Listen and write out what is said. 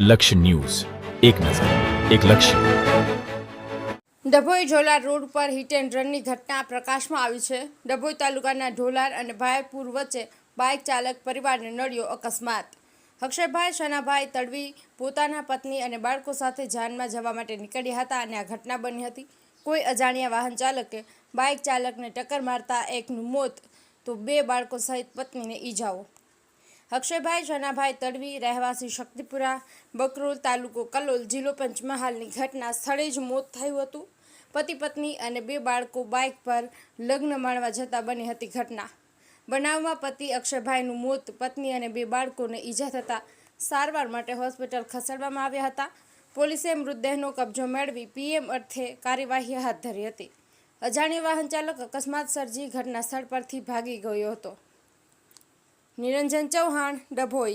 લક્ષ્ય ન્યૂઝ, એક નજર, એક લક્ષ્ય. ડભોઈ ઢોલાર રોડ પર હિટ એન્ડ રનની ઘટના પ્રકાશમાં આવી છે. ડભોઈ તાલુકાના ઢોલાર અને ભાયપુર વચ્ચે બાઇક ચાલક પરિવારને નડ્યો અકસ્માત. અક્ષયભાઈ શનાભાઈ તડવી પોતાના પત્ની અને બાળકો સાથે જાનમાં જવા માટે નીકળ્યા હતા અને આ ઘટના બની હતી. કોઈ અજાણ્યા વાહન ચાલકે બાઇક ચાલકને ટક્કર મારતા એકનું મોત તો 2 બાળકો સહિત પત્નીને ઈજાઓ. અક્ષયભાઈ શનાભાઈ તડવી રહેવાસી શક્તિપુરા, બકરોલ, તાલુકો કલોલ, જિલ્લો પંચમહાલની ઘટના સ્થળે જ મોત થયું હતું. પતિ પત્ની અને 2 બાળકો બાઇક પર લગ્ન માણવા જતા બની હતી ઘટના. બનાવમાં પતિ અક્ષયભાઈનું મોત, પત્ની અને 2 બાળકોને ઈજા થતા સારવાર માટે હોસ્પિટલ ખસેડવામાં આવ્યા હતા. પોલીસે મૃતદેહનો કબજો મેળવી પીએમ અર્થે કાર્યવાહી હાથ ધરી હતી. અજાણ્યો વાહન ચાલક અકસ્માત સર્જી ઘટના સ્થળ પરથી ભાગી ગયો હતો. નિરંજન ચૌહાણ, ડભોઈ.